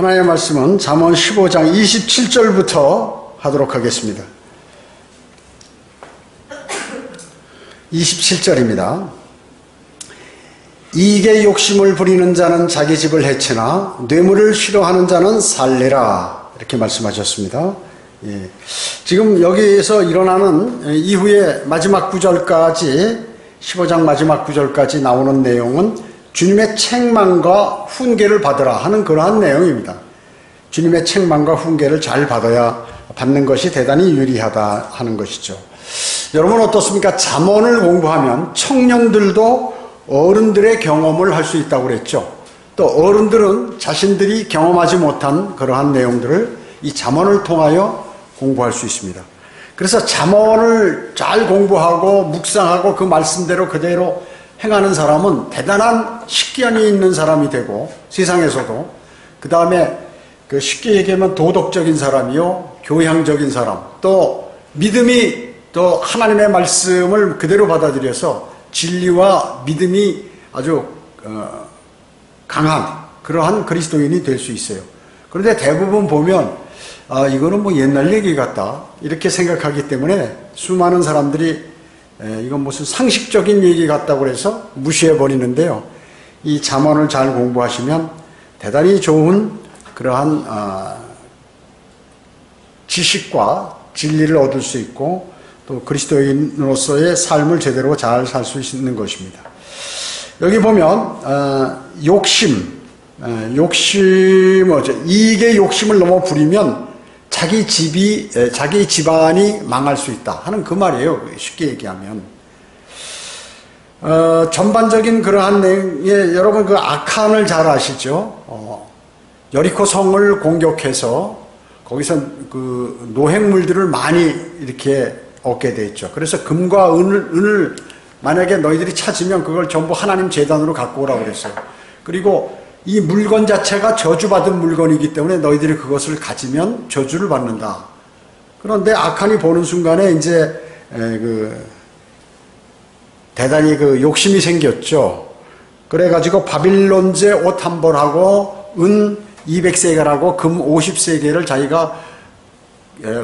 하나님의 말씀은 잠언 15장 27절부터 하도록 하겠습니다. 27절입니다. 이익에 욕심을 부리는 자는 자기 집을 해치나 뇌물을 싫어하는 자는 살리라, 이렇게 말씀하셨습니다. 예. 지금 여기에서 일어나는 이후에 마지막 구절까지, 15장 마지막 구절까지 나오는 내용은 주님의 책망과 훈계를 받으라 하는 그러한 내용입니다. 주님의 책망과 훈계를 잘 받는 것이 대단히 유리하다 하는 것이죠. 여러분 어떻습니까? 잠언을 공부하면 청년들도 어른들의 경험을 할 수 있다고 그랬죠. 또 어른들은 자신들이 경험하지 못한 그러한 내용들을 이 잠언을 통하여 공부할 수 있습니다. 그래서 잠언을 잘 공부하고 묵상하고 그 말씀대로 그대로 행하는 사람은 대단한 식견이 있는 사람이 되고, 세상에서도 그 다음에 쉽게 얘기하면 도덕적인 사람이요, 교양적인 사람, 또 믿음이 또 하나님의 말씀을 그대로 받아들여서 진리와 믿음이 아주 강한 그러한 그리스도인이 될 수 있어요. 그런데 대부분 보면 이거는 뭐 옛날 얘기 같다 이렇게 생각하기 때문에 수많은 사람들이 이건 무슨 상식적인 얘기 같다고 해서 무시해 버리는데요. 이 잠언을 잘 공부하시면 대단히 좋은 그러한 지식과 진리를 얻을 수 있고, 또 그리스도인으로서의 삶을 제대로 잘 살 수 있는 것입니다. 여기 보면 이익의 욕심을 너무 부리면 자기 집안이 망할 수 있다 하는 그 말이에요. 쉽게 얘기하면 전반적인 그러한 내용에, 여러분 그 아칸을 잘 아시죠? 여리코 성을 공격해서 거기서 그 노획물들을 많이 이렇게 얻게 됐죠. 그래서 금과 은을 만약에 너희들이 찾으면 그걸 전부 하나님 제단으로 갖고 오라고 그랬어요. 그리고 이 물건 자체가 저주받은 물건이기 때문에 너희들이 그것을 가지면 저주를 받는다. 그런데 아칸이 보는 순간에 이제 대단히 욕심이 생겼죠. 그래가지고 바빌론제 옷 한 벌하고 은 200세겔하고 금 50세겔을 자기가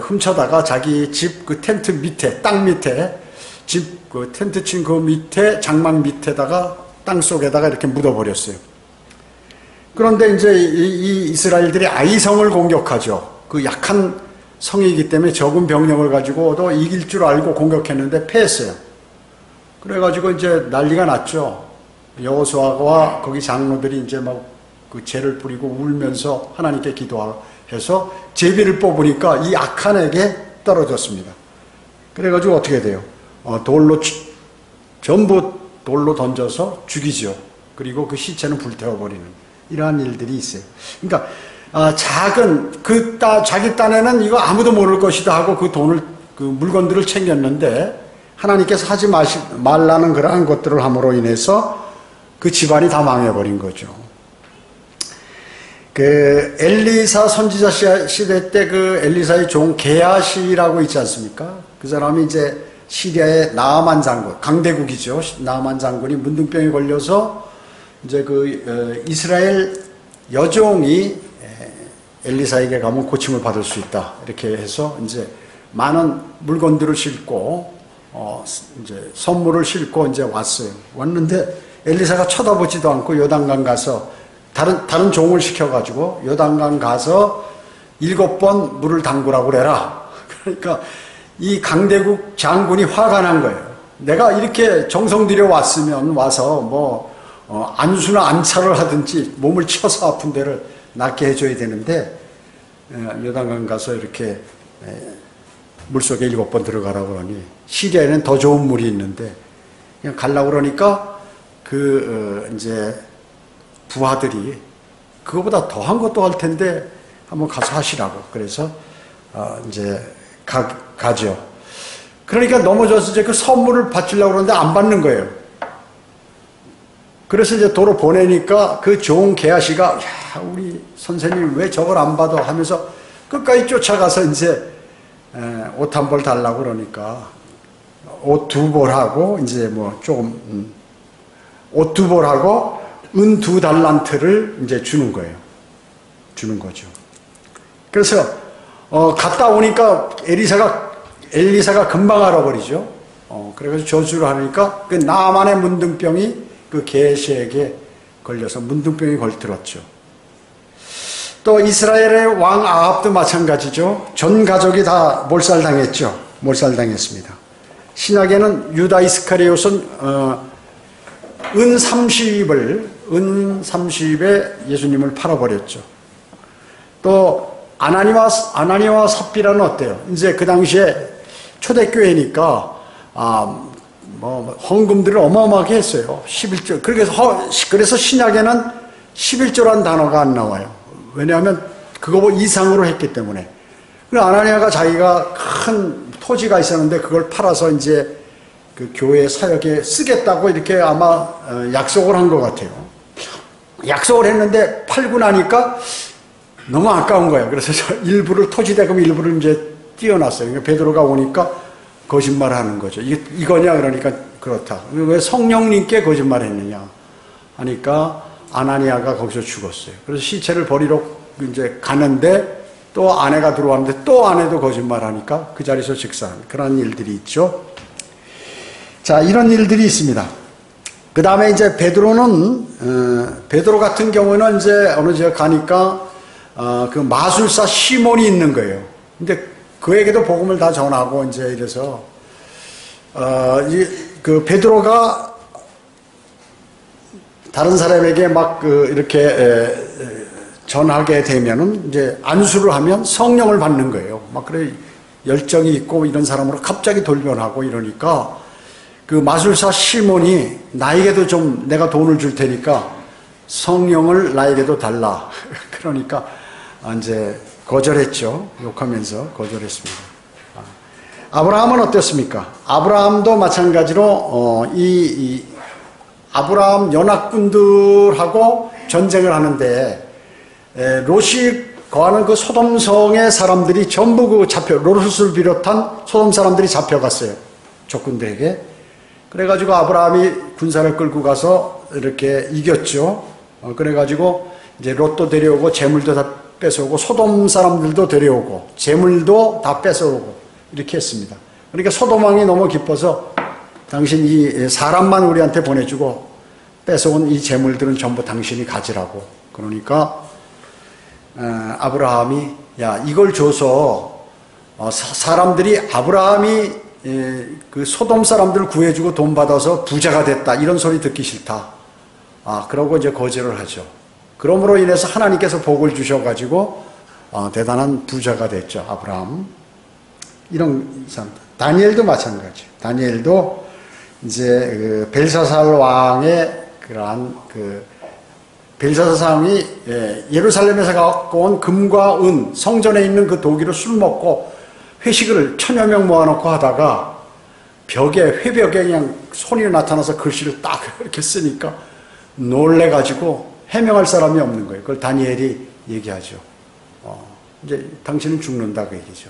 훔쳐다가 자기 집 그 텐트 밑에, 땅 밑에, 집 그 텐트 친 그 밑에, 장막 밑에다가 땅 속에다가 이렇게 묻어버렸어요. 그런데 이제 이 이스라엘들이 아이성을 공격하죠. 그 약한 성이기 때문에 적은 병력을 가지고도 이길 줄 알고 공격했는데 패했어요. 그래가지고 이제 난리가 났죠. 여호수아와 거기 장로들이 이제 막 그 죄를 뿌리고 울면서 하나님께 기도해서 제비를 뽑으니까 이 아칸에게 떨어졌습니다. 그래가지고 어떻게 돼요? 전부 돌로 던져서 죽이죠. 그리고 그 시체는 불태워버리는 이러한 일들이 있어요. 그러니까 자기 딴에는 이거 아무도 모를 것이다 하고 그 물건들을 챙겼는데, 하나님께서 하지 말라는 그러한 것들을 함으로 인해서 그 집안이 다 망해버린 거죠. 엘리사 선지자 시대 때 엘리사의 종 게하시라고 있지 않습니까? 그 사람이 이제 시리아의 나아만 장군, 강대국이죠. 나아만 장군이 문둥병에 걸려서 이제 이스라엘 여종이 엘리사에게 가면 고침을 받을 수 있다. 이렇게 해서 이제 많은 물건들을 싣고, 이제 선물을 싣고 이제 왔어요. 왔는데 엘리사가 쳐다보지도 않고 요단강 가서 다른 종을 시켜가지고 요단강 가서 7번 물을 담그라고 그래라. 그러니까 이 강대국 장군이 화가 난 거예요. 내가 이렇게 정성 들여 왔으면 와서 안수나 안차를 하든지 몸을 쳐서 아픈 데를 낫게 해줘야 되는데, 요단강 가서 이렇게 물속에 7번 들어가라고 그러니, 시리아에는 더 좋은 물이 있는데 그냥 가려고 그러니까 이제 부하들이 그거보다 더한 것도 할 텐데 한번 가서 하시라고. 그래서 이제 가죠. 그러니까 넘어져서 이제 그 선물을 받으려고 그러는데 안 받는 거예요. 그래서 이제 도로 보내니까 그 종 게하시가, 야, 우리 선생님 왜 저걸 안 받아 하면서 끝까지 쫓아가서 이제 옷 한 벌 달라고 그러니까 옷 2벌하고 이제 옷 2벌하고 은 2달란트를 이제 주는 거예요. 주는 거죠. 그래서 갔다 오니까 엘리사가 금방 알아버리죠. 그래서 저주를 하니까 그 나만의 문둥병이 그 게하시에게 걸려서 문둥병이 걸들었죠. 또 이스라엘의 왕 아합도 마찬가지죠. 전 가족이 다 몰살당했죠. 몰살당했습니다. 신약에는 유다 이스카리옷은 은 30에 예수님을 팔아버렸죠. 또 아나니와 삽비라는 어때요? 이제 그 당시에 초대교회니까 헌금들을 어마어마하게 했어요. 11조. 그래서 신약에는 11조란 단어가 안 나와요. 왜냐하면 그거 이상으로 했기 때문에. 그 아나니아가 자기가 큰 토지가 있었는데 그걸 팔아서 이제 그 교회 사역에 쓰겠다고 이렇게 아마 약속을 한 것 같아요. 약속을 했는데 팔고 나니까 너무 아까운 거예요. 그래서 일부를 토지 대금 일부를 이제 띄워놨어요. 그러니까 베드로가 오니까 거짓말하는 거죠. 이거냐 그러니까 그렇다. 왜 성령님께 거짓말했느냐 하니까 아나니아가 거기서 죽었어요. 그래서 시체를 버리러 이제 가는데 또 아내가 들어왔는데 또 아내도 거짓말하니까 그 자리에서 즉사한 그런 일들이 있죠. 자, 이런 일들이 있습니다. 그 다음에 이제 베드로 같은 경우는 이제 어느 지역 가니까 그 마술사 시몬이 있는 거예요. 근데 그에게도 복음을 다 전하고 이제 이래서 그 베드로가 다른 사람에게 막 이렇게 전하게 되면은 이제 안수를 하면 성령을 받는 거예요. 막 그래 열정이 있고 이런 사람으로 갑자기 돌변하고 이러니까 그 마술사 시몬이 나에게도 좀 내가 돈을 줄 테니까 성령을 나에게도 달라. 그러니까 이제 거절했죠. 욕하면서 거절했습니다. 아브라함은 어땠습니까? 아브라함도 마찬가지로 아브라함 연합군들하고 전쟁을 하는데 롯이 거하는 그 소돔성의 사람들이 전부 롯을 비롯한 소돔 사람들이 잡혀갔어요. 적군들에게. 그래가지고 아브라함이 군사를 끌고 가서 이렇게 이겼죠. 그래가지고 이제 롯도 데려오고 재물도 다 뺏어오고 소돔 사람들도 데려오고 재물도 다 뺏어오고 이렇게 했습니다. 그러니까 소돔 왕이 너무 기뻐서 당신 이 사람만 우리한테 보내주고 뺏어온 이 재물들은 전부 당신이 가지라고. 그러니까 아브라함이 야 이걸 줘서 사람들이 아브라함이 그 소돔 사람들을 구해주고 돈 받아서 부자가 됐다 이런 소리 듣기 싫다. 그러고 이제 거절을 하죠. 그러므로 인해서 하나님께서 복을 주셔가지고 대단한 부자가 됐죠. 아브라함. 이런 사람. 다니엘도 마찬가지. 다니엘도 이제 그 벨사살 왕의 그러한 벨사살 왕이 예루살렘에서 갖고 온 금과 은 성전에 있는 그 도기로 술 먹고 회식을 1000여 명 모아놓고 하다가 회벽에 그냥 손이 나타나서 글씨를 딱 이렇게 쓰니까 놀래가지고 해명할 사람이 없는 거예요. 그걸 다니엘이 얘기하죠. 이제 당신은 죽는다 그 얘기죠.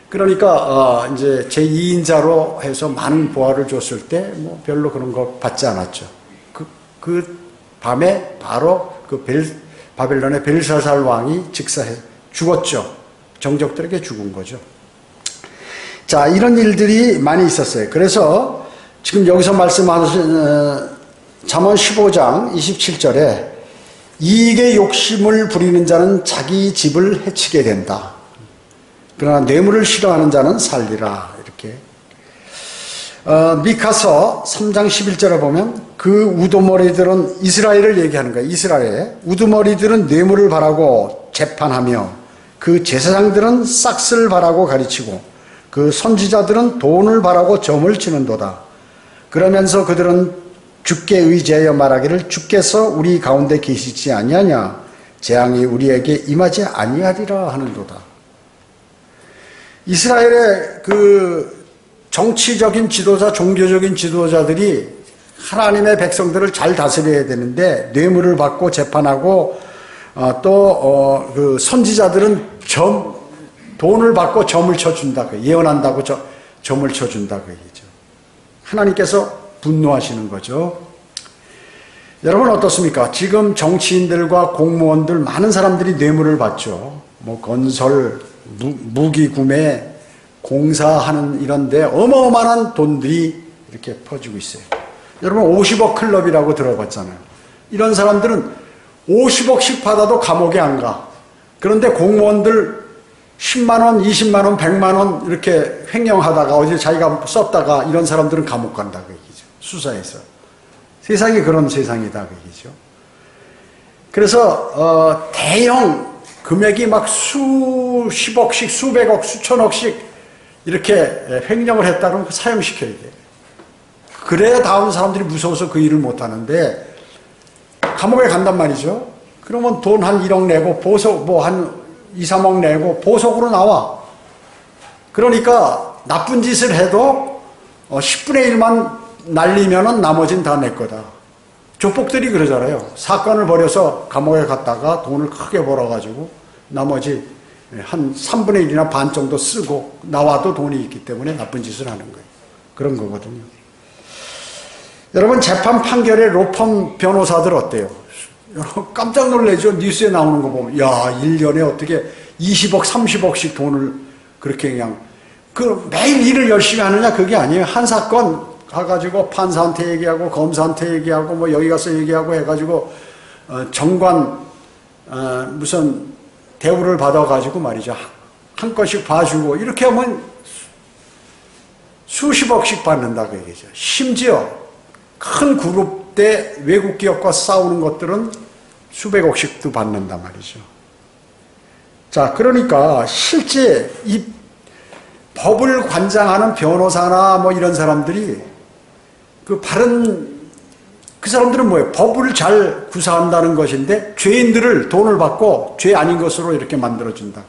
그러니까 이제 제2인자로 해서 많은 보화를 줬을 때 뭐 별로 그런 거 받지 않았죠. 그 밤에 바로 그 바벨론의 벨사살 왕이 즉사해 죽었죠. 정적들에게 죽은 거죠. 자, 이런 일들이 많이 있었어요. 그래서 지금 여기서 말씀하신 잠언 15장 27절에 이익의 욕심을 부리는 자는 자기 집을 해치게 된다. 그러나 뇌물을 싫어하는 자는 살리라. 이렇게. 미카서 3장 11절에 보면 그 우두머리들은 이스라엘을 얘기하는 거예요. 이스라엘. 우두머리들은 뇌물을 바라고 재판하며 그 제사장들은 싹스를 바라고 가르치고 그 선지자들은 돈을 바라고 점을 치는도다. 그러면서 그들은 주께 의지하여 말하기를 주께서 우리 가운데 계시지 아니하냐 재앙이 우리에게 임하지 아니하리라 하는도다. 이스라엘의 그 정치적인 지도자, 종교적인 지도자들이 하나님의 백성들을 잘 다스려야 되는데 뇌물을 받고 재판하고 또 그 선지자들은 돈을 받고 점을 쳐준다. 예언한다고 점을 쳐준다. 그 얘기죠. 하나님께서 분노하시는 거죠. 여러분 어떻습니까? 지금 정치인들과 공무원들 많은 사람들이 뇌물을 받죠. 뭐 건설, 무기 구매, 공사하는 이런데 어마어마한 돈들이 이렇게 퍼지고 있어요. 여러분 50억 클럽이라고 들어봤잖아요. 이런 사람들은 50억씩 받아도 감옥에 안 가. 그런데 공무원들 10만 원, 20만 원, 100만 원 이렇게 횡령하다가 어디 자기가 썼다가 이런 사람들은 감옥 간다 그 얘기죠. 수사에서. 세상이 그런 세상이다 그 얘기죠. 그래서 대형 금액이 막 수십억씩, 수백억, 수천억씩 이렇게 횡령을 했다 그러면 사형시켜야 돼요. 그래야 다음 사람들이 무서워서 그 일을 못하는데 감옥에 간단 말이죠. 그러면 돈 한 1억 내고 보석 뭐 한 2, 3억 내고 보석으로 나와. 그러니까 나쁜 짓을 해도 10분의 1만 날리면은 나머지는 다 내 거다. 조폭들이 그러잖아요. 사건을 벌여서 감옥에 갔다가 돈을 크게 벌어가지고 나머지 한 3분의 1이나 반 정도 쓰고 나와도 돈이 있기 때문에 나쁜 짓을 하는 거예요. 그런 거거든요. 여러분 재판 판결의 로펌 변호사들 어때요? 깜짝 놀라죠. 뉴스에 나오는 거 보면 야 1년에 어떻게 20억 30억씩 돈을 그렇게 그냥 그 매일 일을 열심히 하느냐 그게 아니에요. 한 사건 가가지고 판사한테 얘기하고 검사한테 얘기하고 뭐 여기 가서 얘기하고 해가지고 정관 무슨 대우를 받아가지고 말이죠. 한 건씩 봐주고 이렇게 하면 수십억씩 받는다 그 얘기죠. 심지어 큰 그룹 대 외국 기업과 싸우는 것들은 수백억씩도 받는단 말이죠. 자, 그러니까 실제 이 법을 관장하는 변호사나 뭐 이런 사람들이 그 사람들은 뭐예요? 법을 잘 구사한다는 것인데 죄인들을 돈을 받고 죄 아닌 것으로 이렇게 만들어준다.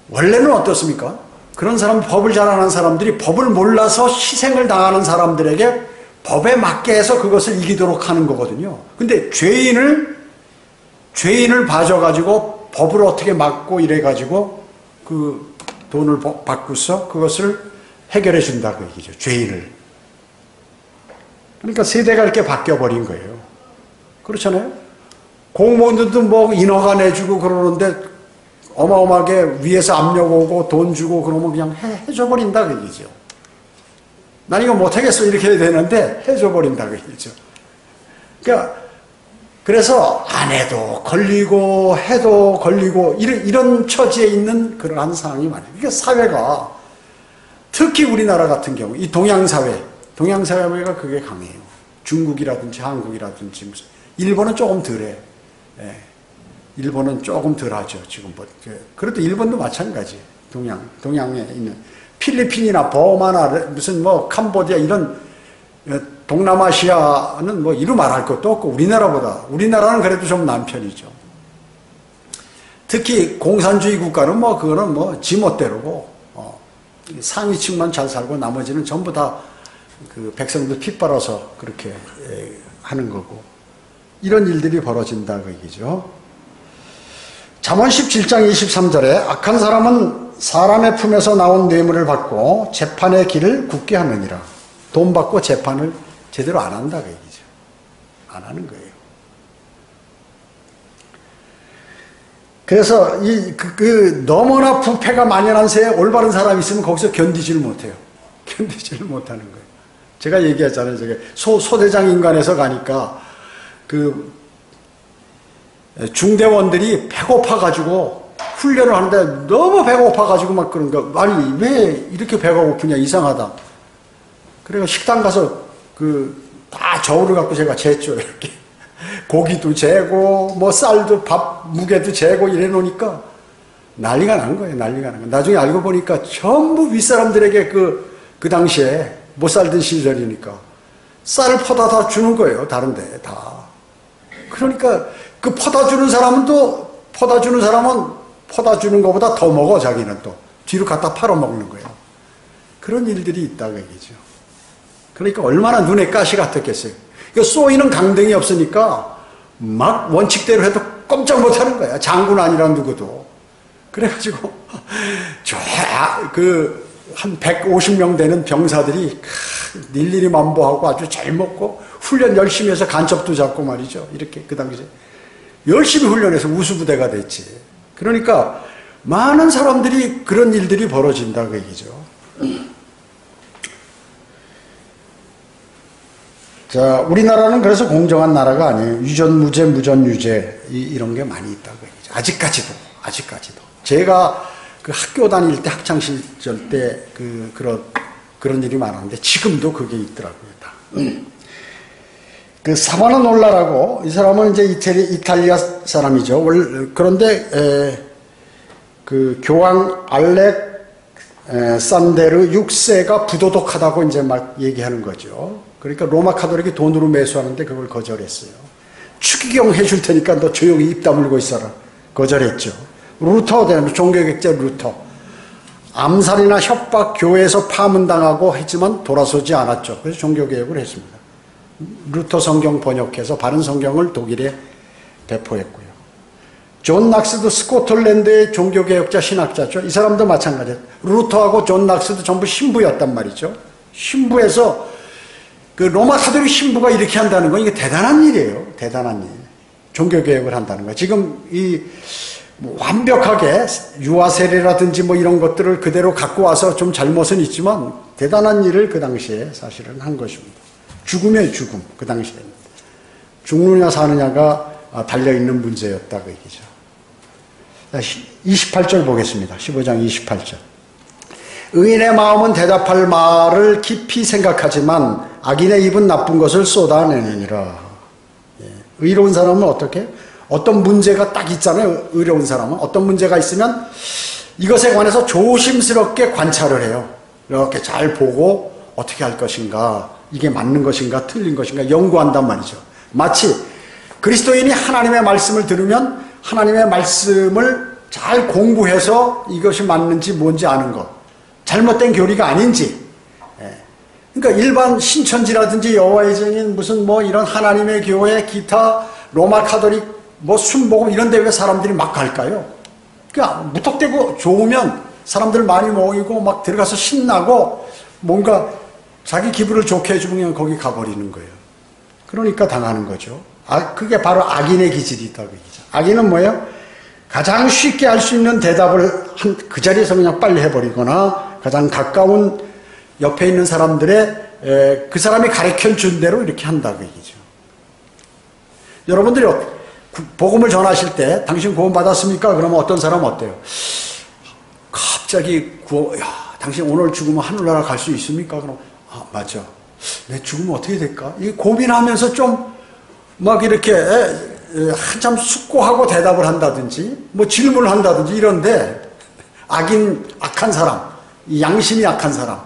원래는 어떻습니까? 그런 사람, 법을 잘 아는 사람들이 법을 몰라서 희생을 당하는 사람들에게 법에 맞게 해서 그것을 이기도록 하는 거거든요. 근데 죄인을 봐줘가지고 법을 어떻게 막고 이래가지고 그 돈을 받고서 그것을 해결해 준다 그 얘기죠. 죄인을. 그러니까 세대가 이렇게 바뀌어버린 거예요. 그렇잖아요? 공무원들도 뭐 인허가 내주고 그러는데 어마어마하게 위에서 압력 오고 돈 주고 그러면 그냥 해줘버린다 그 얘기죠. 난 이거 못하겠어 이렇게 해야 되는데 해줘버린다 그 얘기죠. 그러니까 그래서 안 해도 걸리고 해도 걸리고 이런 처지에 있는 그러한 상황이 많아요. 그러니까 사회가 특히 우리나라 같은 경우 이 동양사회가 그게 강해요. 중국이라든지 한국이라든지 무슨 일본은 조금 덜해. 예. 일본은 조금 덜하죠. 지금 뭐 그래도 일본도 마찬가지. 동양에 있는 필리핀이나 버마나 무슨 뭐 캄보디아 이런 동남아시아는 뭐 이루 말할 것도 없고 우리나라는 그래도 좀 나은 편이죠. 특히 공산주의 국가는 뭐 그거는 뭐 지멋대로고 상위층만 잘 살고 나머지는 전부 다 그 백성들 핏빨아서 그렇게 하는 거고 이런 일들이 벌어진다 그 얘기죠. 잠언 17장 23절에 악한 사람은 사람의 품에서 나온 뇌물을 받고 재판의 길을 굳게 하느니라. 돈 받고 재판을 제대로 안 한다 그 얘기죠. 안 하는 거예요. 그래서 너무나 부패가 만연한 새에 올바른 사람이 있으면 거기서 견디지를 못해요. 견디지를 못하는 거예요. 제가 얘기했잖아요. 저게 소대장 인간에서 가니까 그 중대원들이 배고파가지고 훈련을 하는데 너무 배고파가지고 막 그런 거. 아니 왜 이렇게 배가 고프냐 이상하다. 그래서 식당 가서 다 저울을 갖고 제가 쟀죠. 이렇게 고기도 재고 뭐 쌀도 밥 무게도 재고 이래 놓으니까 난리가 난 거예요. 난리가 난 거예요. 나중에 알고 보니까 전부 윗사람들에게 그 당시에 못 살던 시절이니까 쌀을 퍼다 다 주는 거예요. 다른데 다. 그러니까 그 퍼다 주는 사람은 퍼다 주는 것보다 더 먹어. 자기는 또 뒤로 갖다 팔아 먹는 거예요. 그런 일들이 있다고 얘기죠. 그러니까 얼마나 눈에 가시 같았겠어요. 쏘이는 강등이 없으니까 막 원칙대로 해도 꼼짝 못하는 거야. 장군 아니라 누구도. 그래가지고 한 150명 되는 병사들이 일일이 만보하고 아주 잘 먹고 훈련 열심히 해서 간첩도 잡고 말이죠. 이렇게 그 당시에 열심히 훈련해서 우수부대가 됐지. 그러니까 많은 사람들이 그런 일들이 벌어진다 그 얘기죠. 자, 우리나라는 그래서 공정한 나라가 아니에요. 유전무죄, 무전유죄 이런 게 많이 있다 그 얘기죠. 아직까지도. 제가 그 학교 다닐 때 학창 시절 때 그런 일이 많았는데 지금도 그게 있더라고요. 다. 그 사바나놀라라고 이 사람은 이제 이탈리아 사람이죠. 그런데 그 교황 알렉산데르 6세가 부도덕하다고 이제 막 얘기하는 거죠. 그러니까 로마 카톨릭이 돈으로 매수하는데 그걸 거절했어요. 추기경 해줄 테니까 너 조용히 입 다물고 있어라. 거절했죠. 루터 되는 종교개혁자 루터. 암살이나 협박, 교회에서 파문당하고 했지만 돌아서지 않았죠. 그래서 종교개혁을 했습니다. 루터 성경 번역해서 바른 성경을 독일에 배포했고요. 존 낙스도 스코틀랜드의 종교개혁자 신학자죠. 이 사람도 마찬가지예요. 루터하고 존 낙스도 전부 신부였단 말이죠. 신부에서 그 로마 카톨릭 신부가 이렇게 한다는 건 이게 대단한 일이에요. 대단한 일. 종교개혁을 한다는 거예요. 지금 뭐 완벽하게 유아세례라든지 뭐 이런 것들을 그대로 갖고 와서 좀 잘못은 있지만 대단한 일을 그 당시에 사실은 한 것입니다. 죽음이에요, 죽음. 그 당시에는. 죽느냐 사느냐가 달려있는 문제였다 그 얘기죠. 28절 보겠습니다. 15장 28절. 의인의 마음은 대답할 말을 깊이 생각하지만 악인의 입은 나쁜 것을 쏟아내느니라. 의로운 사람은 어떻게? 어떤 문제가 딱 있잖아요. 의로운 사람은 어떤 문제가 있으면 이것에 관해서 조심스럽게 관찰을 해요. 이렇게 잘 보고 어떻게 할 것인가, 이게 맞는 것인가 틀린 것인가 연구한단 말이죠. 마치 그리스도인이 하나님의 말씀을 들으면 하나님의 말씀을 잘 공부해서 이것이 맞는지 뭔지 아는 것, 잘못된 교리가 아닌지. 그러니까 일반 신천지라든지 여호와의 증인 무슨 뭐 이런 하나님의 교회 기타 로마 카톨릭 뭐 순복음 이런 데 왜 사람들이 막 갈까요? 그러니까 무턱대고 좋으면 사람들 많이 모이고 막 들어가서 신나고 뭔가 자기 기분을 좋게 해주면 거기 가버리는 거예요. 그러니까 당하는 거죠. 그게 바로 악인의 기질이 있다고 얘기죠. 악인은 뭐예요? 가장 쉽게 할 수 있는 대답을 그 자리에서 그냥 빨리 해버리거나 가장 가까운 옆에 있는 사람들의 그 사람이 가르쳐 준 대로 이렇게 한다고 얘기죠. 여러분들이 복음을 전하실 때 당신 구원 받았습니까? 그러면 어떤 사람은 어때요? 갑자기 당신 오늘 죽으면 하늘나라 갈 수 있습니까? 그럼 맞아. 내 죽으면 어떻게 될까? 이 고민하면서 좀 막 이렇게 한참 숙고하고 대답을 한다든지 뭐 질문을 한다든지 이런데 악한 사람, 양심이 약한 사람,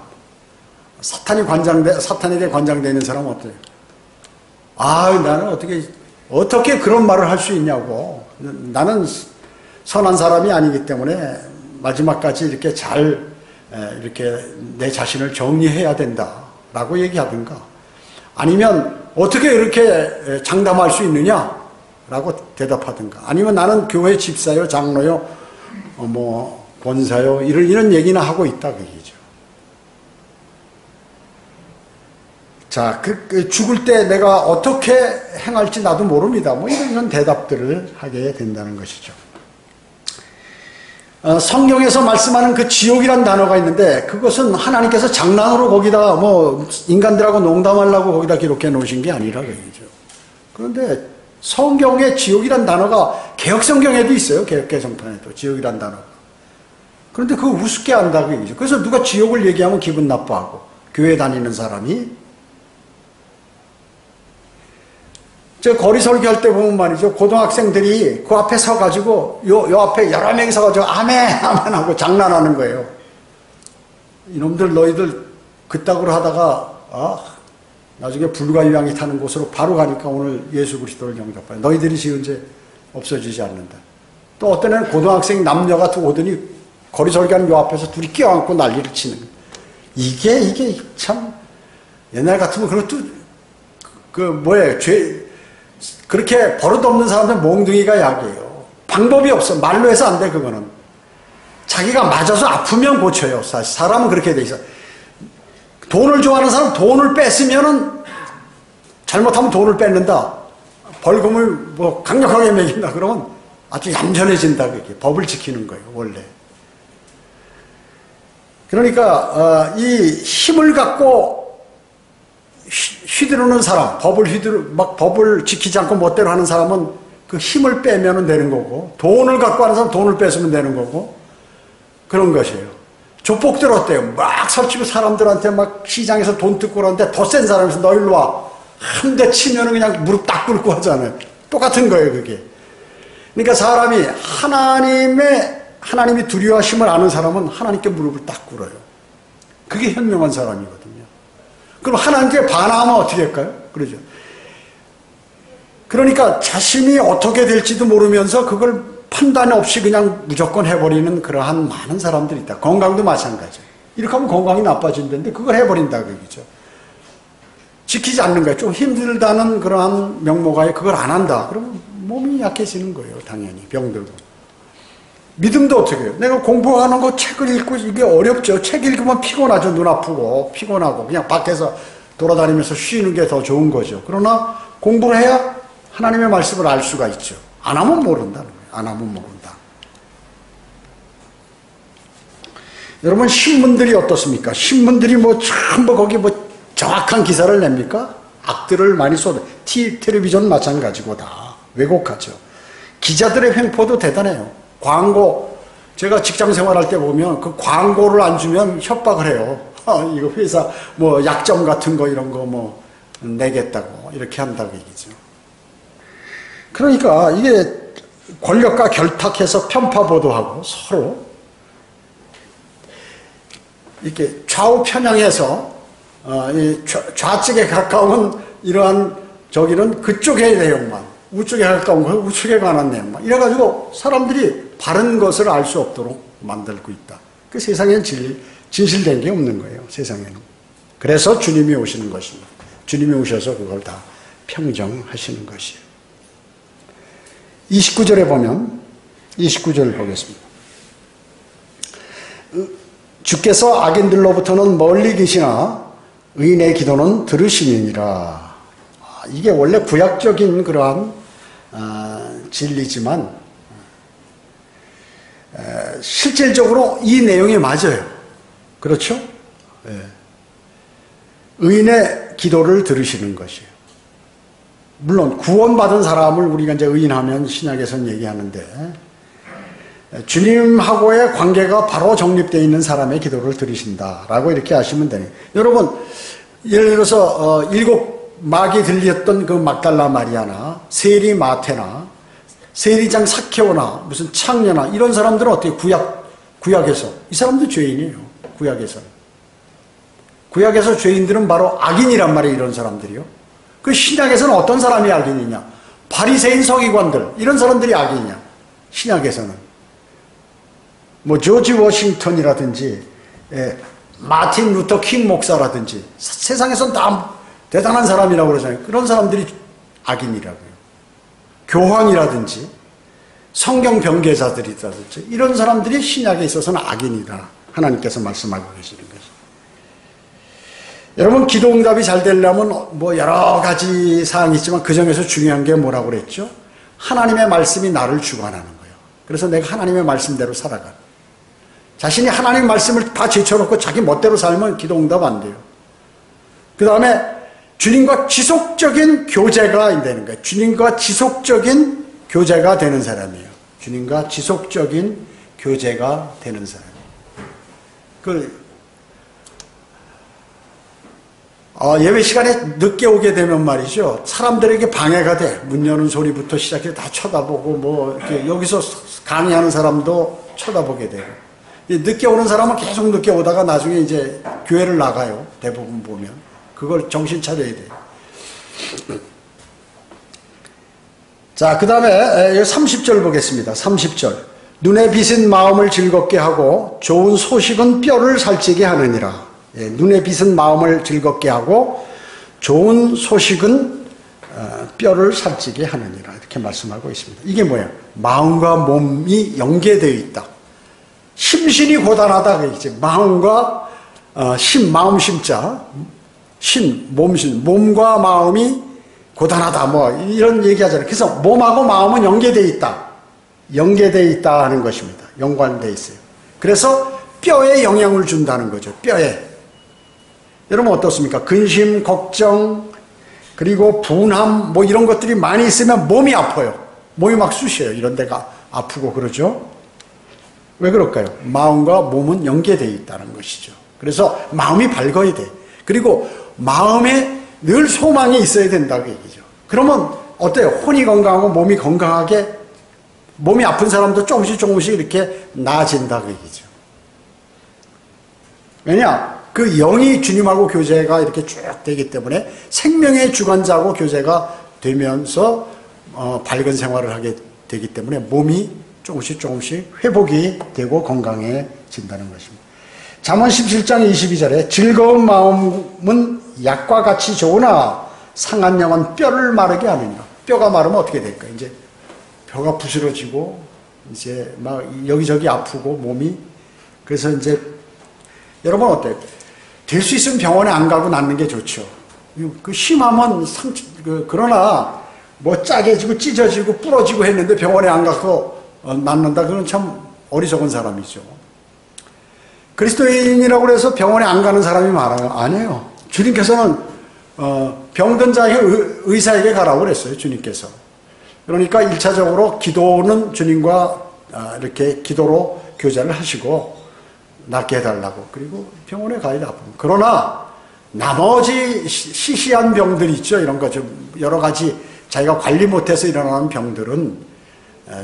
사탄에게 관장되는 사람은 어때요? 나는 어떻게 그런 말을 할 수 있냐고. 나는 선한 사람이 아니기 때문에 마지막까지 이렇게 잘 이렇게 내 자신을 정리해야 된다라고 얘기하든가, 아니면 어떻게 이렇게 장담할 수 있느냐라고 대답하든가, 아니면 나는 교회 집사요, 장로요, 뭐 권사요 이런 얘기나 하고 있다 그 얘기죠. 자, 죽을 때 내가 어떻게 행할지 나도 모릅니다. 뭐 이런 대답들을 하게 된다는 것이죠. 성경에서 말씀하는 그 지옥이란 단어가 있는데 그것은 하나님께서 장난으로 거기다 뭐 인간들하고 농담하려고 거기다 기록해 놓으신 게 아니라 그러죠. 그런데 성경에 지옥이란 단어가 개혁성경에도 있어요. 개혁개정판에도 지옥이란 단어가. 그런데 그거 우습게 한다고 얘기죠. 그래서 누가 지옥을 얘기하면 기분 나빠하고, 교회 다니는 사람이 저 거리 설교할 때 보면 말이죠. 고등학생들이 그 앞에 서가지고 요 앞에 여러 명이 서가지고 아멘 아멘 하고 장난하는 거예요. 이놈들 너희들 그따구로 하다가 나중에 불과 유황이 타는 곳으로 바로 가니까 오늘 예수 그리스도를 영접하여 너희들이 지은 죄 없어지지 않는다. 또 어떤 애는 고등학생 남녀가 오더니 거리 설교하는 요 앞에서 둘이 껴안고 난리를 치는 거예요. 이게 참 옛날 같으면 그것도 그렇게 버릇없는 사람들 몽둥이가 약이에요. 방법이 없어. 말로 해서 안 돼, 그거는. 자기가 맞아서 아프면 고쳐요. 사람은 그렇게 돼 있어. 돈을 좋아하는 사람 돈을 뺏으면은 잘못하면 돈을 뺏는다. 벌금을 뭐 강력하게 매긴다. 그러면 아주 얌전해진다. 그게 법을 지키는 거예요. 원래. 그러니까 이 힘을 갖고 휘두르는 사람, 법을 지키지 않고 멋대로 하는 사람은 그 힘을 빼면 되는 거고, 돈을 갖고 하는 사람은 돈을 뺏으면 되는 거고, 그런 것이에요. 조폭들 어때요? 막 설치고 사람들한테 막 시장에서 돈 뜯고 그러는데 더 센 사람에서 너 일로 와. 한 대 치면은 그냥 무릎 딱 꿇고 하잖아요. 똑같은 거예요, 그게. 그러니까 사람이 하나님이 두려워하심을 아는 사람은 하나님께 무릎을 딱 꿇어요. 그게 현명한 사람이거든요. 그럼 하나님께 반항하면 어떻게 할까요? 그러죠. 그러니까 자신이 어떻게 될지도 모르면서 그걸 판단 없이 그냥 무조건 해버리는 그러한 많은 사람들이 있다. 건강도 마찬가지예요. 이렇게 하면 건강이 나빠진다는데 그걸 해버린다, 그거죠. 지키지 않는 거예요. 좀 힘들다는 그러한 명목하에 그걸 안 한다. 그러면 몸이 약해지는 거예요, 당연히. 병들고. 믿음도 어떻게 해요? 내가 공부하는 거 책을 읽고 이게 어렵죠. 책 읽으면 피곤하죠. 눈 아프고 피곤하고 그냥 밖에서 돌아다니면서 쉬는 게 더 좋은 거죠. 그러나 공부를 해야 하나님의 말씀을 알 수가 있죠. 안 하면 모른다는 거예요. 안 하면 모른다. 여러분 신문들이 어떻습니까? 신문들이 뭐 전부 거기 뭐 정확한 기사를 냅니까? 악들을 많이 쏟아. 텔레비전 마찬가지고 다 왜곡하죠. 기자들의 횡포도 대단해요. 광고, 제가 직장 생활할 때 보면 그 광고를 안 주면 협박을 해요. 이거 회사 뭐 약점 같은 거 이런 거 뭐 내겠다고 이렇게 한다고 얘기죠. 그러니까 이게 권력과 결탁해서 편파 보도하고 서로 이렇게 좌우 편향해서 좌측에 가까운 이러한 저기는 그쪽의 내용만, 우측에 가까운 건 우측에 관한 내용만 이래가지고 사람들이 바른 것을 알 수 없도록 만들고 있다. 그 세상에는 진실된 게 없는 거예요. 세상에는. 그래서 주님이 오시는 것입니다. 주님이 오셔서 그걸 다 평정하시는 것이에요. 29절에 보면 29절 보겠습니다. 주께서 악인들로부터는 멀리 계시나 의인의 기도는 들으시느니라. 이게 원래 구약적인 그러한 진리지만 실질적으로 이 내용이 맞아요. 그렇죠? 네. 의인의 기도를 들으시는 것이에요. 물론 구원받은 사람을 우리가 이제 의인하면 신약에서는 얘기하는데 주님하고의 관계가 바로 정립되어 있는 사람의 기도를 들으신다라고 이렇게 하시면 되네요. 여러분 예를 들어서 7 막이 들렸던 그 막달라 마리아나 세리 마테나 세리장 사케오나 무슨 창녀나 이런 사람들은 어떻게 구약에서 이 사람도 죄인이에요. 구약에서 죄인들은 바로 악인이란 말이에요. 이런 사람들이요. 그 신약에서는 어떤 사람이 악인이냐? 바리새인 서기관들 이런 사람들이 악인이냐? 신약에서는 뭐 조지 워싱턴이라든지 마틴 루터 킹 목사라든지 세상에서는 다 대단한 사람이라고 그러잖아요. 그런 사람들이 악인이라고요. 교황이라든지 성경 변개자들이라든지 이런 사람들이 신약에 있어서는 악인이다. 하나님께서 말씀하고 계시는 것이죠. 여러분 기도 응답이 잘 되려면 뭐 여러 가지 사항이 있지만 그 중에서 중요한 게 뭐라고 그랬죠? 하나님의 말씀이 나를 주관하는 거예요. 그래서 내가 하나님의 말씀대로 살아가. 자신이 하나님의 말씀을 다 제쳐놓고 자기 멋대로 살면 기도 응답 안 돼요. 그 다음에 주님과 지속적인 교제가 되는 거예요. 주님과 지속적인 교제가 되는 사람이에요. 주님과 지속적인 교제가 되는 사람이에요. 예배 시간에 늦게 오게 되면 말이죠. 사람들에게 방해가 돼. 문 여는 소리부터 시작해서 다 쳐다보고 뭐 이렇게 여기서 강의하는 사람도 쳐다보게 되고. 늦게 오는 사람은 계속 늦게 오다가 나중에 이제 교회를 나가요. 대부분 보면. 그걸 정신 차려야 돼요. 자, 그 다음에 30절 보겠습니다. 30절. 눈에 빛은 마음을 즐겁게 하고 좋은 소식은 뼈를 살찌게 하느니라. 눈에 빛은 마음을 즐겁게 하고 좋은 소식은 뼈를 살찌게 하느니라. 이렇게 말씀하고 있습니다. 이게 뭐예요? 마음과 몸이 연계되어 있다. 심신이 고단하다. 이제 마음과 마음 심자, 몸과 마음이 고단하다 뭐 이런 얘기하잖아요. 그래서 몸하고 마음은 연계되어 있다. 연계되어 있다 하는 것입니다. 연관되어 있어요. 그래서 뼈에 영향을 준다는 거죠. 뼈에. 여러분 어떻습니까? 근심, 걱정, 그리고 분함 뭐 이런 것들이 많이 있으면 몸이 아파요. 몸이 막 쑤셔요. 이런 데가 아프고 그러죠. 왜 그럴까요? 마음과 몸은 연계되어 있다는 것이죠. 그래서 마음이 밝아야 돼. 그리고 마음에 늘 소망이 있어야 된다고 얘기죠. 그러면 어때요? 혼이 건강하고 몸이 건강하게 몸이 아픈 사람도 조금씩 이렇게 나아진다고 얘기죠. 왜냐? 그 영이 주님하고 교제가 이렇게 쭉 되기 때문에 생명의 주관자하고 교제가 되면서 밝은 생활을 하게 되기 때문에 몸이 조금씩 회복이 되고 건강해진다는 것입니다. 잠언 17장 22절에 즐거운 마음은 약과 같이 좋으나 상한 영은 뼈를 마르게 하느니라. 뼈가 마르면 어떻게 될까요? 이제 뼈가 부스러지고 이제 막 여기저기 아프고 몸이. 그래서 이제 여러분 어때요? 될 수 있으면 병원에 안 가고 낫는 게 좋죠. 그 심하면 그러나 뭐 짜게지고 찢어지고 부러지고 했는데 병원에 안 가고 낫는다. 그건 참 어리석은 사람이죠. 그리스도인이라고 해서 병원에 안 가는 사람이 많아요? 아니에요. 주님께서는 병든 자의 의사에게 가라고 그랬어요. 주님께서. 그러니까 1차적으로 기도는 주님과 이렇게 기도로 교제를 하시고 낫게 해달라고. 그리고 병원에 가야 돼. 그러나 나머지 시시한 병들 있죠. 이런 거 좀 여러 가지 자기가 관리 못해서 일어나는 병들은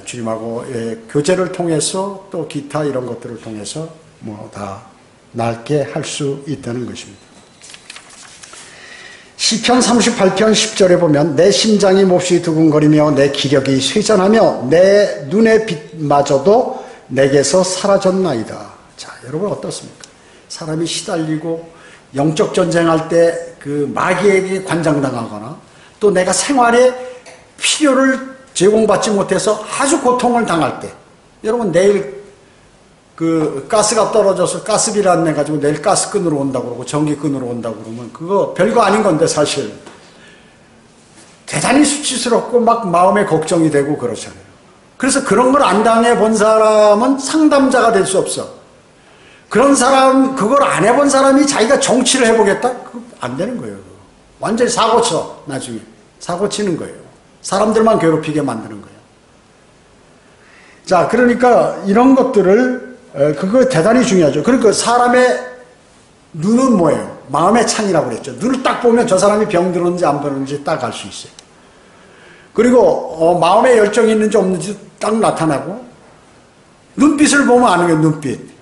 주님하고의 교제를 통해서 또 기타 이런 것들을 통해서 뭐 다 낫게 할 수 있다는 것입니다. 시편 38편 10절에 보면 내 심장이 몹시 두근거리며 내 기력이 쇠잔하며 내 눈의 빛마저도 내게서 사라졌나이다. 자, 여러분 어떻습니까? 사람이 시달리고 영적 전쟁할 때 그 마귀에게 관장당하거나 또 내가 생활에 필요를 제공받지 못해서 아주 고통을 당할 때 여러분 내일 그 가스가 떨어져서 가스비를 안 내가지고 내일 가스 끈으로 온다고 그러고 전기 끈으로 온다고 그러면 그거 별거 아닌 건데 사실 대단히 수치스럽고 막 마음에 걱정이 되고 그렇잖아요. 그래서 그런 걸 안 당해본 사람은 상담자가 될 수 없어. 그런 사람, 그걸 안 해본 사람이 자기가 정치를 해보겠다? 그거 안 되는 거예요. 완전히 사고쳐, 나중에. 사고치는 거예요. 사람들만 괴롭히게 만드는 거예요. 자, 그러니까 이런 것들을, 그거 대단히 중요하죠. 그러니까 사람의 눈은 뭐예요? 마음의 창이라고 그랬죠. 눈을 딱 보면 저 사람이 병들었는지 안 들었는지 딱 알 수 있어요. 그리고 마음에 열정이 있는지 없는지 딱 나타나고 눈빛을 보면 아는 거예요. 눈빛.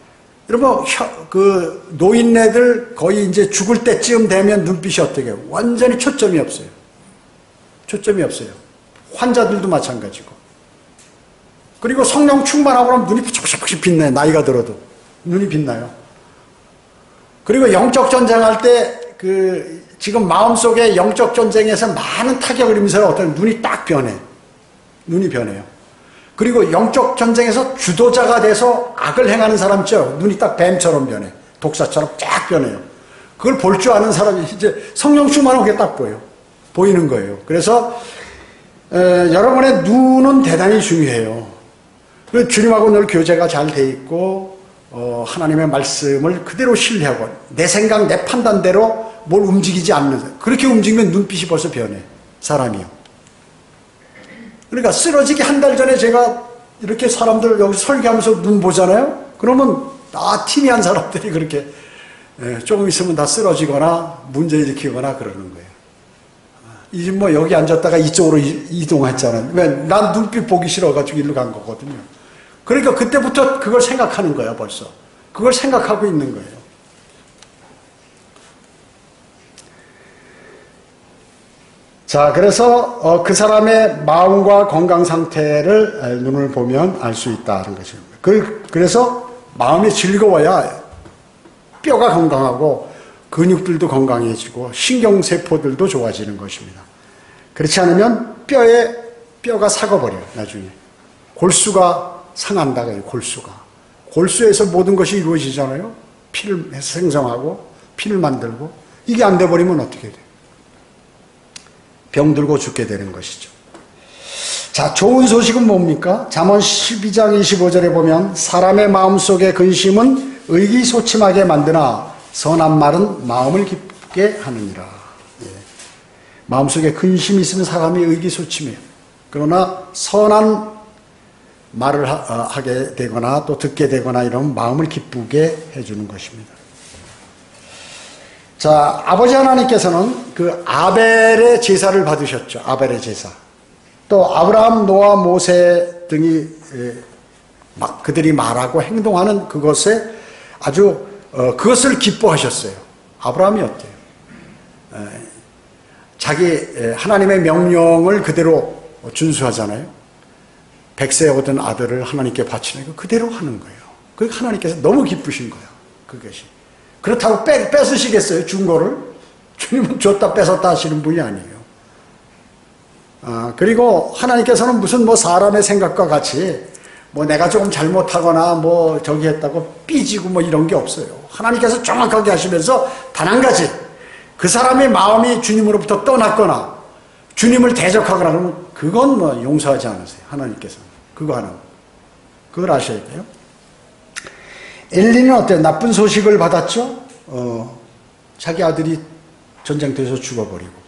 여러분 그 노인네들 거의 이제 죽을 때쯤 되면 눈빛이 어떻게 해요? 완전히 초점이 없어요. 초점이 없어요. 환자들도 마찬가지고. 그리고 성령 충만하고 그러면 눈이 푸석푸석 빛나요. 나이가 들어도 눈이 빛나요. 그리고 영적 전쟁할 때 그 지금 마음속에 영적 전쟁에서 많은 타격을 입으면서 어떤 눈이 딱 변해. 눈이 변해요. 그리고 영적 전쟁에서 주도자가 돼서 악을 행하는 사람 있죠. 눈이 딱 뱀처럼 변해. 독사처럼 쫙 변해요. 그걸 볼 줄 아는 사람이 이제 성령 충만하고 그게 딱 보여요. 보이는 거예요. 그래서 여러분의 눈은 대단히 중요해요. 주님하고 늘 교제가 잘 돼 있고 하나님의 말씀을 그대로 신뢰하고 내 생각, 내 판단대로 뭘 움직이지 않는 그렇게 움직이면 눈빛이 벌써 변해. 사람이요. 그러니까 쓰러지기 한 달 전에 제가 이렇게 사람들 여기 설교하면서 눈 보잖아요. 그러면 다 티미한 사람들이 그렇게 조금 있으면 다 쓰러지거나 문제 일으키거나 그러는 거예요. 이제 뭐 여기 앉았다가 이쪽으로 이동했잖아요. 왜? 난 눈빛 보기 싫어가지고 일로 간 거거든요. 그러니까 그때부터 그걸 생각하는 거야 벌써. 그걸 생각하고 있는 거예요. 자, 그래서 그 사람의 마음과 건강 상태를 눈을 보면 알 수 있다는 것입니다. 그래서 마음이 즐거워야 뼈가 건강하고 근육들도 건강해지고 신경세포들도 좋아지는 것입니다. 그렇지 않으면 뼈가 삭아버려요. 나중에 골수가 상한다. 골수가. 골수에서 모든 것이 이루어지잖아요. 피를 생성하고 피를 만들고 이게 안 돼버리면 어떻게 돼요? 병들고 죽게 되는 것이죠. 자, 좋은 소식은 뭡니까? 잠언 12장 25절에 보면 사람의 마음속의 근심은 의기소침하게 만드나 선한 말은 마음을 깊게 하느니라. 예. 마음속에 근심이 있으면 사람이 의기소침해요. 그러나 선한 말을 하게 되거나 또 듣게 되거나 이러면 마음을 기쁘게 해주는 것입니다. 자, 아버지 하나님께서는 그 아벨의 제사를 받으셨죠. 아벨의 제사. 또 아브라함, 노아, 모세 등이 그들이 말하고 행동하는 그것에 아주 그것을 기뻐하셨어요. 아브라함이 어때요? 자기 하나님의 명령을 그대로 준수하잖아요. 100세 얻은 아들을 하나님께 바치는 거 그대로 하는 거예요. 그 하나님께서 너무 기쁘신 거예요. 그것이. 그렇다고 뺏으시겠어요? 준 거를? 주님은 줬다 뺏었다 하시는 분이 아니에요. 그리고 하나님께서는 무슨 뭐 사람의 생각과 같이 뭐 내가 조금 잘못하거나 뭐 저기 했다고 삐지고 뭐 이런 게 없어요. 하나님께서 정확하게 하시면서 단 한 가지, 그 사람의 마음이 주님으로부터 떠났거나 주님을 대적하거나 그러면 그건 뭐 용서하지 않으세요. 하나님께서는. 그거 하는 거. 그걸 아셔야 돼요. 엘리는 어때요? 나쁜 소식을 받았죠? 자기 아들이 전쟁터에서 죽어버리고.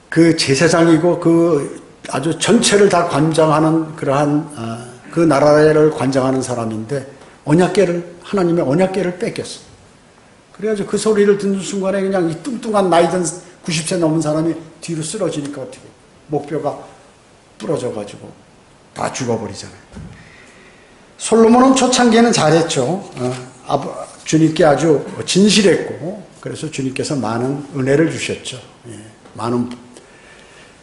그 제사장이고 그 아주 전체를 다 관장하는 그러한 그 나라를 관장하는 사람인데 하나님의 언약궤를 뺏겼어. 그래가지고 그 소리를 듣는 순간에 그냥 이 뚱뚱한 나이든 90세 넘은 사람이 뒤로 쓰러지니까 어떻게 목뼈가 부러져가지고 다 죽어버리잖아요. 솔로몬은 초창기에는 잘했죠. 주님께 아주 진실했고 그래서 주님께서 많은 은혜를 주셨죠. 많은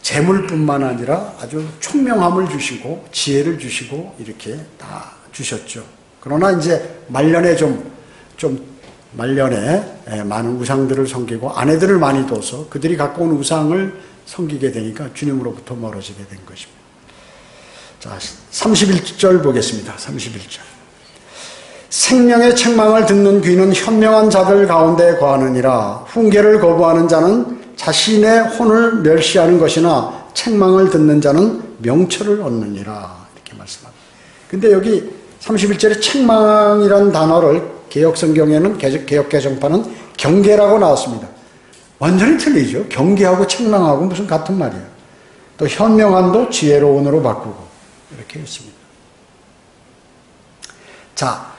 재물뿐만 아니라 아주 총명함을 주시고 지혜를 주시고 이렇게 다 주셨죠. 그러나 이제 말년에 말년에 많은 우상들을 섬기고 아내들을 많이 둬서 그들이 갖고 온 우상을 섬기게 되니까 주님으로부터 멀어지게 된 것입니다. 자, 31절 보겠습니다. 31절. 생명의 책망을 듣는 귀는 현명한 자들 가운데 거하느니라. 훈계를 거부하는 자는 자신의 혼을 멸시하는 것이나 책망을 듣는 자는 명철을 얻느니라. 이렇게 말씀합니다. 근데 여기 31절에 책망이라는 단어를 개혁성경에는 개혁개정판은 경계라고 나왔습니다. 완전히 틀리죠. 경계하고 책망하고 무슨 같은 말이에요. 또 현명함도 지혜로운으로 바꾸고 이렇게 했습니다. 자,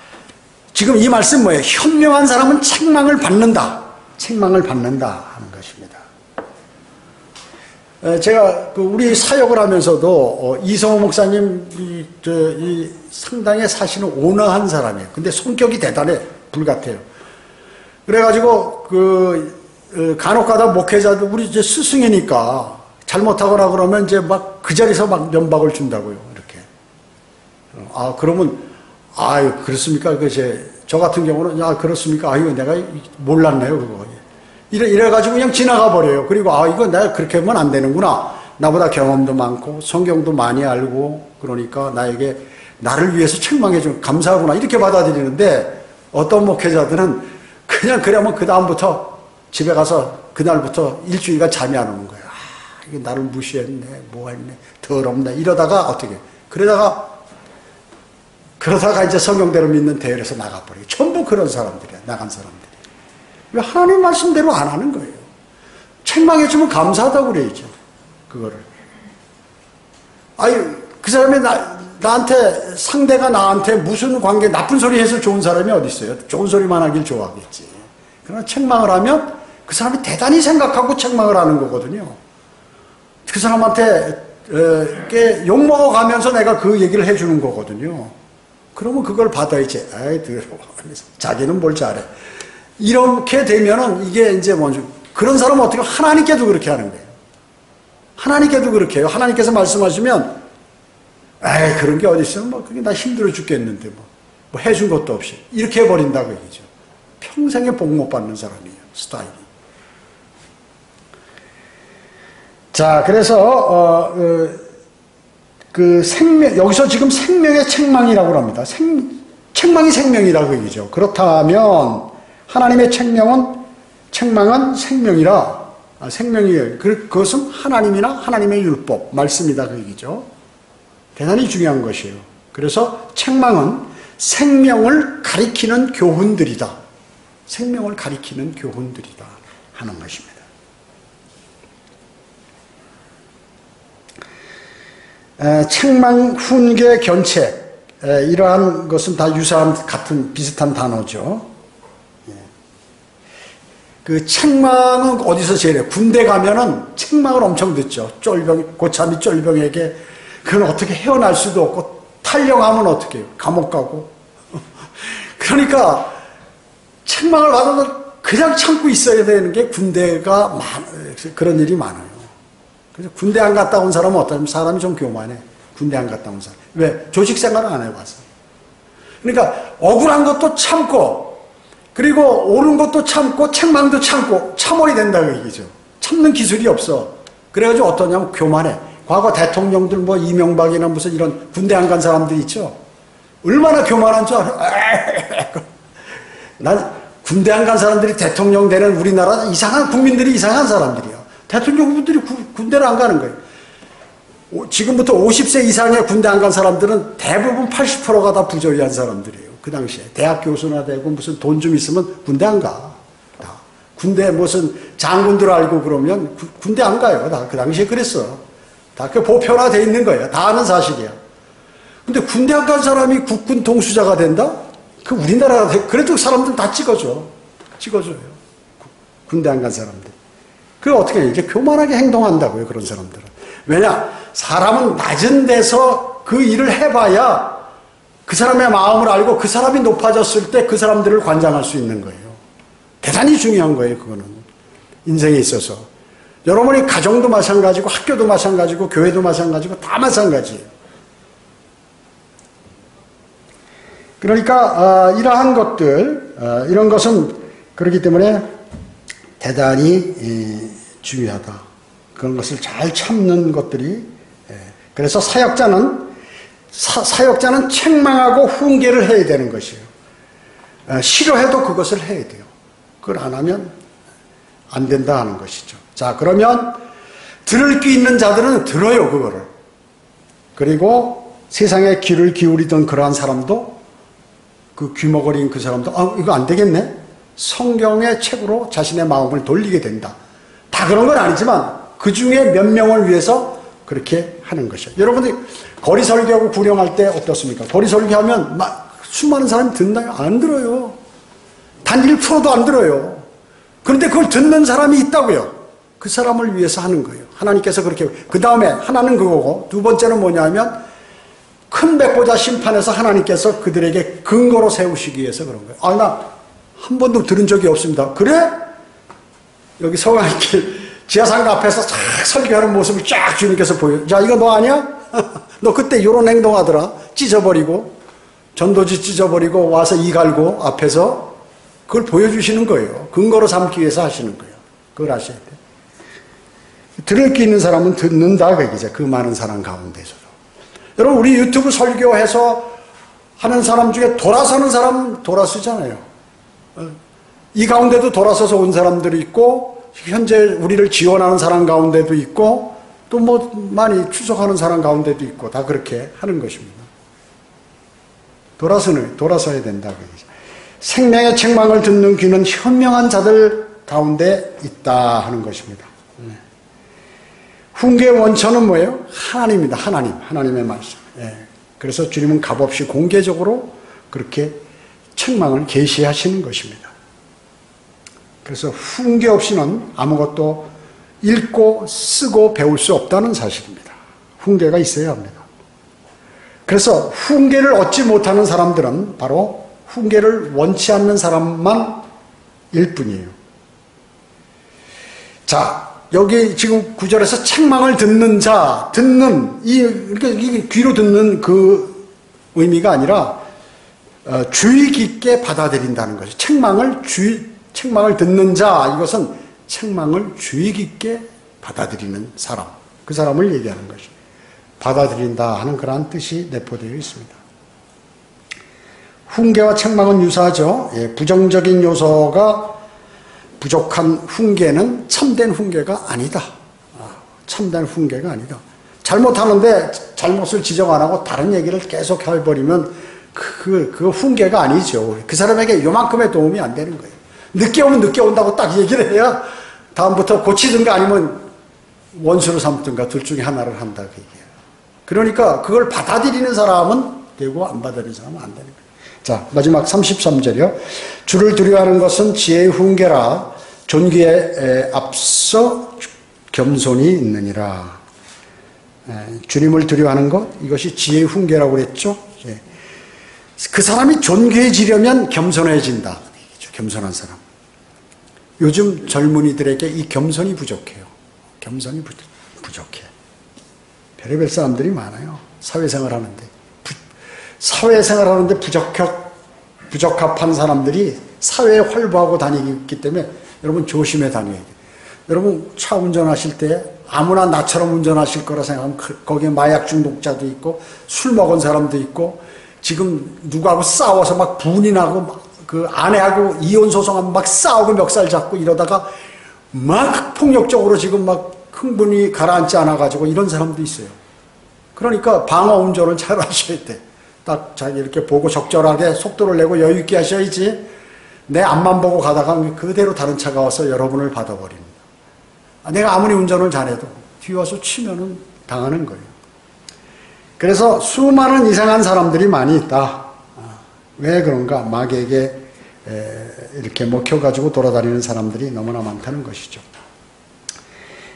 지금 이 말씀 뭐예요? 현명한 사람은 책망을 받는다. 책망을 받는다 하는 것입니다. 제가 우리 사역을 하면서도 이성호 목사님 이 상당히 사실은 온화한 사람이에요. 근데 성격이 대단해. 불같아요. 그래가지고 간혹가다 목회자도 우리 이제 스승이니까 잘못하거나 그러면 이제 막 그 자리에서 막 면박을 준다고요. 이렇게. 그러면 그렇습니까? 저 같은 경우는 그렇습니까? 이거 내가 몰랐네요. 그거. 이래가지고 그냥 지나가 버려요. 그리고 이거 내가 그렇게 하면 안 되는구나. 나보다 경험도 많고 성경도 많이 알고 그러니까 나를 위해서 책망해 주면 감사하구나 이렇게 받아들이는데 어떤 목회자들은 그냥 그러면 그 다음부터 집에 가서 그날부터 일주일간 잠이 안 오는 거예요. 이게 나를 무시했네, 뭐 했네, 더럽네 이러다가 어떻게? 그러다가 이제 성경대로 믿는 대열에서 나가버려요. 전부 그런 사람들이야. 나간 사람들이. 왜 하나님 말씀대로 안 하는 거예요? 책망해주면 감사하다고 그래야죠. 그거를. 그 사람이 상대가 나한테 무슨 관계, 나쁜 소리 해서 좋은 사람이 어디 있어요? 좋은 소리만 하길 좋아하겠지. 그러나 책망을 하면 그 사람이 대단히 생각하고 책망을 하는 거거든요. 그 사람한테 욕먹어가면서 내가 그 얘기를 해주는 거거든요. 그러면 그걸 받아야지. 자기는 뭘 잘해. 이렇게 되면은 이게 이제 먼저 그런 사람은 어떻게 하나님께도 그렇게 하는 거예요. 하나님께도 그렇게 해요. 하나님께서 말씀하시면 그런 게 어디 있어요? 그게 나 힘들어 죽겠는데 뭐 해준 것도 없이 이렇게 해버린다고 얘기죠. 평생에 복 못 받는 사람이에요. 스타일이. 자, 그래서 여기서 지금 생명의 책망이라고 합니다. 책망이 생명이라고 얘기죠. 그렇다면 하나님의 책망은 생명이라 생명이에요. 그것은 하나님이나 하나님의 율법, 말씀이다 그 얘기죠. 대단히 중요한 것이에요. 그래서 책망은 생명을 가리키는 교훈들이다. 생명을 가리키는 교훈들이다 하는 것입니다. 책망, 훈계, 견책, 이러한 것은 다 유사한 같은 비슷한 단어죠. 그 책망은 어디서 제일 해요? 군대 가면은 책망을 엄청 듣죠. 고참이 쫄병에게 그건 어떻게 헤어날 수도 없고 탈영하면 어떻게 해요? 감옥 가고. 그러니까 책망을 받아도 그냥 참고 있어야 되는 게 군대가 그런 일이 많아요. 그래서 군대 안 갔다 온 사람은 어떠냐면 사람이 좀 교만해. 군대 안 갔다 온 사람. 왜? 조직 생활을 안 해봐서. 그러니까 억울한 것도 참고 그리고 옳은 것도 참고 책망도 참고 참아야 된다고 얘기죠. 참는 기술이 없어. 그래가지고 어떠냐면 교만해. 과거 대통령들 뭐 이명박이나 무슨 이런 군대 안 간 사람들 있죠. 얼마나 교만한 줄 알아? 난 군대 안 간 사람들이 대통령 되는 우리나라 이상한 국민들이 이상한 사람들이야. 대통령분들이 군대를 안 가는 거예요. 지금부터 50세 이상의 군대 안 간 사람들은 대부분 80%가 다 부조리한 사람들이에요. 그 당시에 대학 교수나 되고 무슨 돈 좀 있으면 군대 안 가. 다. 군대 무슨 장군들 알고 그러면 군대 안 가요. 다 그 당시에 그랬어. 다 그 보편화돼 있는 거예요. 다 아는 사실이야. 근데 군대 안 간 사람이 국군 동수자가 된다? 그 우리나라가 그래도 사람들 다 찍어줘요. 군대 안 간 사람들. 그 어떻게 해요? 이제 교만하게 행동한다고요. 그런 사람들은. 왜냐? 사람은 낮은 데서 그 일을 해봐야 그 사람의 마음을 알고 그 사람이 높아졌을 때 그 사람들을 관장할 수 있는 거예요. 대단히 중요한 거예요. 그거는. 인생에 있어서. 여러분이 가정도 마찬가지고 학교도 마찬가지고 교회도 마찬가지고 다 마찬가지예요. 그러니까 이러한 것들, 이런 것은 그렇기 때문에 대단히 중요하다. 그런 것을 잘 참는 것들이. 그래서 사역자는 책망하고 훈계를 해야 되는 것이에요. 싫어해도 그것을 해야 돼요. 그걸 안 하면 안 된다 하는 것이죠. 자, 그러면 들을 귀 있는 자들은 들어요, 그거를. 그리고 세상에 귀를 기울이던 그러한 사람도 그 귀머거리인 그 사람도 이거 안 되겠네. 성경의 책으로 자신의 마음을 돌리게 된다. 다 그런 건 아니지만 그 중에 몇 명을 위해서 그렇게 하는 것이죠. 여러분들이 거리 설교하고 구령할 때 어떻습니까? 거리 설교하면 수많은 사람이 듣나요? 안 들어요. 단 1%도 안 들어요. 그런데 그걸 듣는 사람이 있다고요. 그 사람을 위해서 하는 거예요. 하나님께서 그렇게. 그 다음에 하나는 그거고 두 번째는 뭐냐면 큰 백보자 심판에서 하나님께서 그들에게 근거로 세우시기 위해서 그런 거예요. 나 한 번도 들은 적이 없습니다. 그래? 여기 성황길 지하상가 앞에서 쫙 설교하는 모습을 쫙 주님께서 보여. 자, 이거 너 아니야? 너 그때 이런 행동하더라. 찢어버리고 전도지 찢어버리고 와서 이 갈고 앞에서 그걸 보여주시는 거예요. 근거로 삼기 위해서 하시는 거예요. 그걸 아셔야 돼요. 들을 게 있는 사람은 듣는다. 그얘기죠. 그 많은 사람 가운데서도. 여러분, 우리 유튜브 설교해서 하는 사람 중에 돌아서는 사람 돌아서잖아요. 이 가운데도 돌아서서 온 사람들이 있고 현재 우리를 지원하는 사람 가운데도 있고 또 뭐 많이 추석하는 사람 가운데도 있고 다 그렇게 하는 것입니다. 돌아서야 된다. 생명의 책망을 듣는 귀는 현명한 자들 가운데 있다 하는 것입니다. 훈계의 원천은 뭐예요? 하나님입니다. 하나님의 말씀. 그래서 주님은 값없이 공개적으로 그렇게 책망을 계시하시는 것입니다. 그래서 훈계 없이는 아무것도 읽고 쓰고 배울 수 없다는 사실입니다. 훈계가 있어야 합니다. 그래서 훈계를 얻지 못하는 사람들은 바로 훈계를 원치 않는 사람만 일 뿐이에요. 자, 여기 지금 구절에서 책망을 듣는 자, 그러니까 이게 귀로 듣는 그 의미가 아니라 주의 깊게 받아들인다는 것이죠. 책망을 듣는 자, 이것은 책망을 주의 깊게 받아들이는 사람, 그 사람을 얘기하는 것이죠. 받아들인다 하는 그러한 뜻이 내포되어 있습니다. 훈계와 책망은 유사하죠. 부정적인 부족한 훈계는 참된 훈계가 아니다. 참된 훈계가 아니다. 잘못하는데 잘못을 지적 안 하고 다른 얘기를 계속 해버리면 그 훈계가 아니죠. 그 사람에게 요만큼의 도움이 안 되는 거예요. 늦게 오면 늦게 온다고 딱 얘기를 해야 다음부터 고치든가 아니면 원수로 삼든가 둘 중에 하나를 한다 그 얘기예요. 그러니까 그걸 받아들이는 사람은 되고 안 받아들이는 사람은 안 되는 거예요. 자, 마지막 33절이요. 주를 두려워하는 것은 지혜의 훈계라 존귀에 앞서 겸손이 있느니라. 주님을 두려워하는 것, 이것이 지혜의 훈계라고 그랬죠. 그 사람이 존귀해지려면 겸손해진다. 겸손한 사람. 요즘 젊은이들에게 이 겸손이 부족해요. 겸손이 부족해. 별의별 사람들이 많아요. 사회생활 하는데. 사회생활 하는데 부적합한 사람들이 사회에 활보하고 다니기 때문에 여러분 조심해 다녀야 돼요. 여러분 차 운전하실 때 아무나 나처럼 운전하실 거라 생각하면 거기에 마약 중독자도 있고 술 먹은 사람도 있고 지금 누구하고 싸워서 막 분이 나고 그 아내하고 이혼 소송하면 막 싸우고 멱살 잡고 이러다가 막 폭력적으로 지금 막 흥분이 가라앉지 않아가지고 이런 사람도 있어요. 그러니까 방어 운전은 잘 하셔야 돼. 딱 자기 이렇게 보고 적절하게 속도를 내고 여유 있게 하셔야지 내 앞만 보고 가다가 그대로 다른 차가 와서 여러분을 받아버립니다. 내가 아무리 운전을 잘해도 뒤와서 치면은 당하는 거예요. 그래서 수많은 이상한 사람들이 많이 있다. 왜 그런가? 마귀에게 이렇게 먹혀가지고 돌아다니는 사람들이 너무나 많다는 것이죠.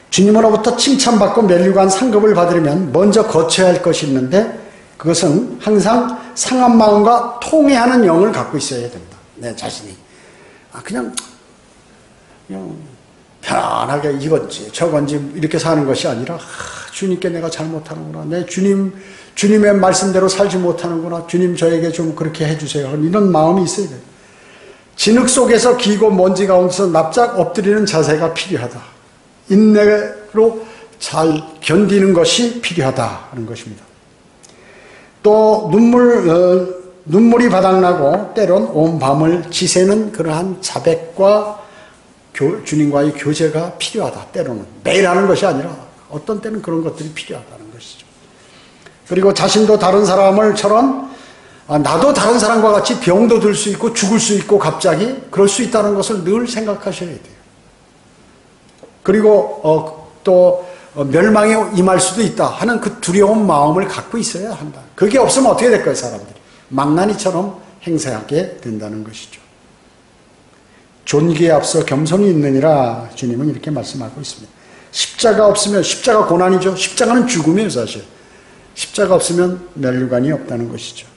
주님으로부터 칭찬받고 면류관 상급을 받으려면 먼저 거쳐야 할 것이 있는데 그것은 항상 상한 마음과 통회하는 영을 갖고 있어야 된다. 내 자신이. 그냥 편안하게 이건지 저건지 이렇게 사는 것이 아니라 주님께 내가 잘못하는구나. 내 주님의 말씀대로 살지 못하는구나. 주님 저에게 좀 그렇게 해주세요. 이런 마음이 있어야 돼요. 진흙 속에서 기고 먼지 가운데서 납작 엎드리는 자세가 필요하다. 인내로 잘 견디는 것이 필요하다 하는 것입니다. 또 눈물이 바닥나고 때론 온 밤을 지새는 그러한 자백과 주님과의 교제가 필요하다. 때로는 매일 하는 것이 아니라 어떤 때는 그런 것들이 필요하다는 것이죠. 그리고 자신도 다른 사람을처럼 나도 다른 사람과 같이 병도 들 수 있고 죽을 수 있고 갑자기 그럴 수 있다는 것을 늘 생각하셔야 돼요. 그리고 또 멸망에 임할 수도 있다 하는 그 두려운 마음을 갖고 있어야 한다. 그게 없으면 어떻게 될까요? 사람들이 망나니처럼 행세하게 된다는 것이죠. 존귀에 앞서 겸손이 있느니라 주님은 이렇게 말씀하고 있습니다. 십자가 없으면 십자가 고난이죠. 십자가는 죽음이에요. 사실 십자가 없으면 면류관이 없다는 것이죠.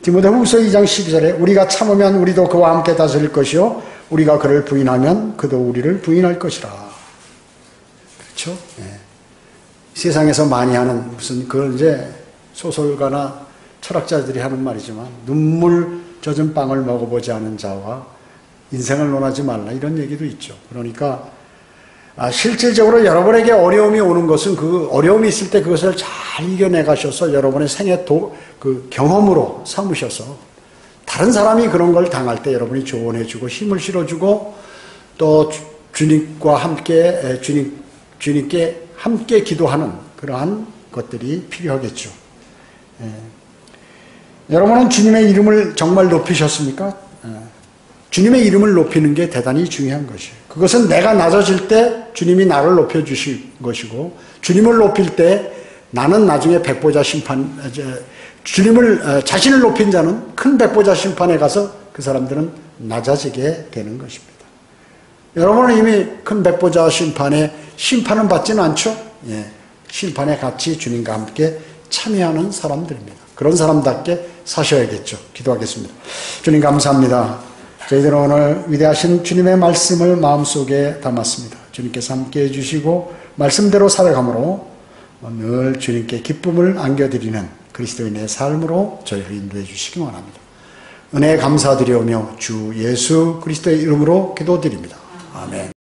디모데후서 2장 12절에 우리가 참으면 우리도 그와 함께 다스릴 것이요 우리가 그를 부인하면 그도 우리를 부인할 것이라. 그렇죠? 네. 세상에서 많이 하는 무슨 그걸 이제 소설가나 철학자들이 하는 말이지만 눈물 젖은 빵을 먹어보지 않은 자와 인생을 논하지 말라 이런 얘기도 있죠. 그러니까 실질적으로 여러분에게 어려움이 오는 것은 그 어려움이 있을 때 그것을 잘 이겨내 가셔서 여러분의 생애 그 경험으로 삼으셔서 다른 사람이 그런 걸 당할 때 여러분이 조언해주고 힘을 실어주고 또 주님과 함께 주님께 함께 기도하는 그러한 것들이 필요하겠죠. 여러분은 주님의 이름을 정말 높이셨습니까? 주님의 이름을 높이는 게 대단히 중요한 것이에요. 그것은 내가 낮아질 때 주님이 나를 높여주실 것이고 주님을 높일 때 나는 나중에 백보자 심판 자신을 높인 자는 큰 백보자 심판에 가서 그 사람들은 낮아지게 되는 것입니다. 여러분은 이미 큰 백보자 심판은 받지는 않죠? 예, 심판에 같이 주님과 함께 참여하는 사람들입니다. 그런 사람답게 사셔야겠죠. 기도하겠습니다. 주님 감사합니다. 저희들은 오늘 위대하신 주님의 말씀을 마음속에 담았습니다. 주님께서 함께 해주시고 말씀대로 살아감으로 늘 주님께 기쁨을 안겨드리는 그리스도인의 삶으로 저희를 인도해 주시기 원합니다. 은혜 감사드리오며 주 예수 그리스도의 이름으로 기도드립니다. 아멘.